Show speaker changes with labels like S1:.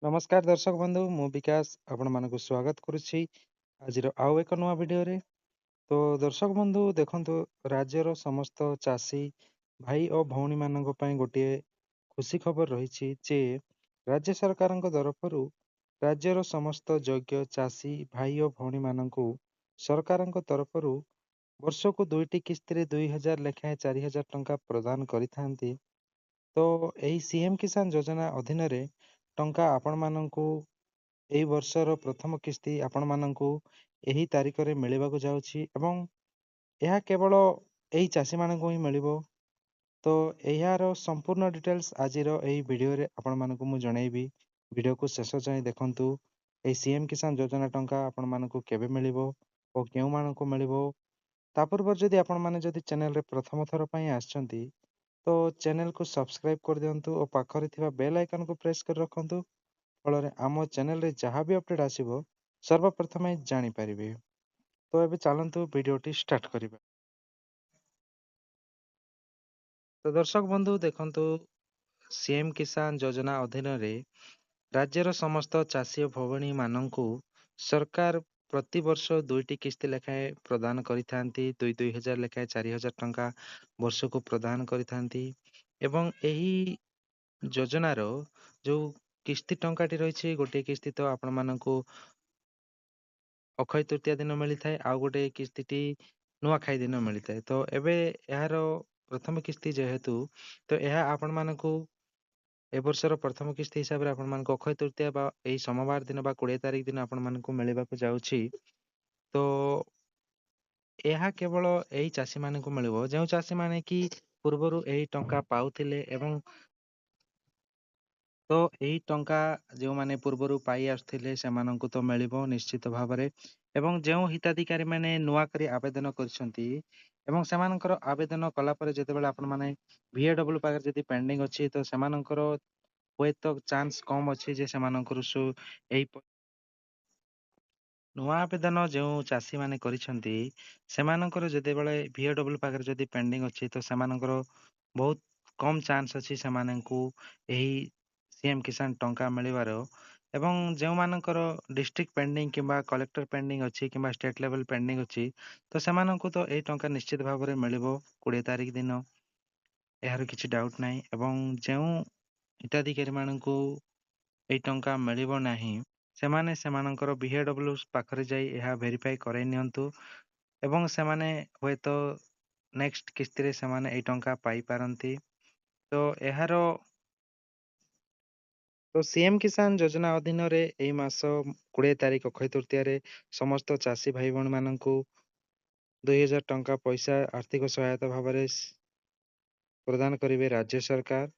S1: ନମସ୍କାର ଦର୍ଶକ ବନ୍ଧୁ, ମୁଁ ବିକାଶ ଆପଣମାନଙ୍କୁ ସ୍ୱାଗତ କରୁଛି ଆଜିର ଆଉ ଏକ ନୂଆ ଭିଡିଓରେ। ତ ଦର୍ଶକ ବନ୍ଧୁ ଦେଖନ୍ତୁ, ରାଜ୍ୟର ସମସ୍ତ ଚାଷୀ ଭାଇ ଓ ଭଉଣୀମାନଙ୍କ ପାଇଁ ଗୋଟିଏ ଖୁସି ଖବର ରହିଛି ଯେ ରାଜ୍ୟ ସରକାରଙ୍କ ତରଫରୁ ରାଜ୍ୟର ସମସ୍ତ ଯୋଗ୍ୟ ଚାଷୀ ଭାଇ ଓ ଭଉଣୀମାନଙ୍କୁ ସରକାରଙ୍କ ତରଫରୁ ବର୍ଷକୁ 2ଟି କିସ୍ତିରେ 2,000 ଲେଖାଏଁ 4,000 ଟଙ୍କା ପ୍ରଦାନ କରିଥାନ୍ତି। ତ ଏହି ସିଏମ କିଷାନ ଯୋଜନା ଅଧୀନରେ ଟଙ୍କା ଆପଣମାନଙ୍କୁ ଏହି ବର୍ଷର ପ୍ରଥମ କିସ୍ତି ଆପଣମାନଙ୍କୁ ଏହି ତାରିଖରେ ମିଳିବାକୁ ଯାଉଛି ଏବଂ ଏହା କେବଳ ଏହି ଚାଷୀମାନଙ୍କୁ ହିଁ ମିଳିବ। ତ ଏହାର ସମ୍ପୂର୍ଣ୍ଣ ଡିଟେଲ୍ସ ଆଜିର ଏହି ଭିଡ଼ିଓରେ ଆପଣମାନଙ୍କୁ ମୁଁ ଜଣାଇବି। ଭିଡ଼ିଓକୁ ଶେଷ ଯାଏଁ ଦେଖନ୍ତୁ। ଏହି ସିଏମ କିଷାନ ଯୋଜନା ଟଙ୍କା ଆପଣମାନଙ୍କୁ କେବେ ମିଳିବ ଓ କେଉଁମାନଙ୍କୁ ମିଳିବ। ତା ପୂର୍ବରୁ ଯଦି ଆପଣମାନେ ଯଦି ଚ୍ୟାନେଲରେ ପ୍ରଥମ ଥର ପାଇଁ ଆସିଛନ୍ତି ତ ଚ୍ୟାନେଲକୁ ସବସ୍କ୍ରାଇବ କରିଦିଅନ୍ତୁ ଓ ପାଖରେ ଥିବା ବେଲ୍ ଆଇକନକୁ ପ୍ରେସ୍ କରି ରଖନ୍ତୁ। ଫଳରେ ଆମ ଚ୍ୟାନେଲରେ ଯାହା ବି ଅପଡେଟ୍ ଆସିବ ସର୍ବପ୍ରଥମେ ଜାଣିପାରିବେ। ତ ଏବେ ଚାଲନ୍ତୁ ଭିଡ଼ିଓଟି ଷ୍ଟାର୍ଟ କରିବା। ତ ଦର୍ଶକ ବନ୍ଧୁ ଦେଖନ୍ତୁ, ସିଏମ କିଷାନ ଯୋଜନା ଅଧୀନରେ ରାଜ୍ୟର ସମସ୍ତ ଚାଷୀ ଓ ଭଉଣୀମାନଙ୍କୁ ସରକାର ପ୍ରତିବର୍ଷ 2ଟି କିସ୍ତି ଲେଖାଏଁ ପ୍ରଦାନ କରିଥାନ୍ତି। ଦୁଇ ହଜାର ଲେଖାଏଁ 4,000 ଟଙ୍କା ବର୍ଷକୁ ପ୍ରଦାନ କରିଥାନ୍ତି ଏବଂ ଏହି ଯୋଜନାର ଯୋଉ କିସ୍ତି ଟଙ୍କାଟି ରହିଛି, ଗୋଟିଏ କିସ୍ତି ତ ଆପଣମାନଙ୍କୁ ଅକ୍ଷୟ ତୃତୀୟା ଦିନ ମିଳିଥାଏ, ଆଉ ଗୋଟେ କିସ୍ତିଟି ନୂଆଖାଇ ଦିନ ମିଳିଥାଏ। ତ ଏବେ ଏହାର ପ୍ରଥମ କିସ୍ତି ଯେହେତୁ, ତ ଏହା ଆପଣମାନଙ୍କୁ ଏ ବର୍ଷର ପ୍ରଥମ କିସ୍ତି ହିସାବରେ ଆପଣମାନଙ୍କୁ ଅକ୍ଷୟ ତୃତୀୟା ବା ଏହି ସୋମବାର ଦିନ ବା 20 ତାରିଖ ଦିନ ଆପଣମାନଙ୍କୁ ମିଳିବାକୁ ଯାଉଛି। ତ ଏହା କେବଳ ଏହି ଚାଷୀମାନଙ୍କୁ ମିଳିବ ଯେଉଁ ଚାଷୀମାନେ କି ପୂର୍ବରୁ ଏହି ଟଙ୍କା ପାଉଥିଲେ ଏବଂ ତ ଏହି ଟଙ୍କା ଯେଉଁମାନେ ପୂର୍ବରୁ ପାଇ ଆସୁଥିଲେ ସେମାନଙ୍କୁ ତ ମିଳିବ ନିଶ୍ଚିତ ଭାବରେ। ଏବଂ ଯେଉଁ ହିତାଧିକାରୀ ମାନେ ନୂଆ କରି ଆବେଦନ କରିଛନ୍ତି ଏବଂ ସେମାନଙ୍କର ଆବେଦନ କଲା ପରେ ଯେତେବେଳେ ଆପଣମାନେ ଭିଏଡବ୍ଲ୍ୟୁ ପାଖରେ ଯଦି ପେଣ୍ଡିଂ ଅଛି ତ ସେମାନଙ୍କର ହୁଏତ ଚାନ୍ସ କମ ଅଛି ଯେ ସେମାନଙ୍କର ଏହି ନୂଆ ଆବେଦନ ଯେଉଁ ଚାଷୀମାନେ କରିଛନ୍ତି ସେମାନଙ୍କର ଯେତେବେଳେ ଭିଏଡବ୍ଲ୍ୟୁ ପାଖରେ ଯଦି ପେଣ୍ଡିଂ ଅଛି ତ ସେମାନଙ୍କର ବହୁତ କମ ଚାନ୍ସ ଅଛି ସେମାନଙ୍କୁ ଏହି ସିଏମ କିଷାନ ଟଙ୍କା ମିଳିବାର। ଏବଂ ଯେଉଁମାନଙ୍କର ଡିଷ୍ଟ୍ରିକ୍ଟ ପେଣ୍ଡିଂ କିମ୍ବା କଲେକ୍ଟର ପେଣ୍ଡିଂ ଅଛି କିମ୍ବା ଷ୍ଟେଟ୍ ଲେଭେଲ ପେଣ୍ଡିଂ ଅଛି ତ ସେମାନଙ୍କୁ ତ ଏଇ ଟଙ୍କା ନିଶ୍ଚିତ ଭାବରେ ମିଳିବ 20 ତାରିଖ ଦିନ। ଏହାର କିଛି ଡାଉଟ୍ ନାହିଁ। ଏବଂ ଯେଉଁ ହିତାଧିକାରୀ ମାନଙ୍କୁ ଏଇ ଟଙ୍କା ମିଳିବ ନାହିଁ ସେମାନେ ସେମାନଙ୍କର ଭିଏଡବ୍ଲ୍ୟୁ ପାଖରେ ଯାଇ ଏହା ଭେରିଫାଇ କରାଇ ନିଅନ୍ତୁ ଏବଂ ସେମାନେ ହୁଏତ ନେକ୍ସଟ କିସ୍ତିରେ ସେମାନେ ଏଇ ଟଙ୍କା ପାଇପାରନ୍ତି। ତ ଏହାର ତ ସିଏମ କିଷାନ ଯୋଜନା ଅଧୀନରେ ଏଇ ମାସ 20 ତାରିଖ ଅକ୍ଷୟ ତୃତୀୟାରେ ସମସ୍ତ ଚାଷୀ ଭାଇ ଭଉଣୀ ମାନଙ୍କୁ 2,000 ଟଙ୍କା ପଇସା ଆର୍ଥିକ ସହାୟତା ଭାବରେ ପ୍ରଦାନ କରିବେ ରାଜ୍ୟ ସରକାର।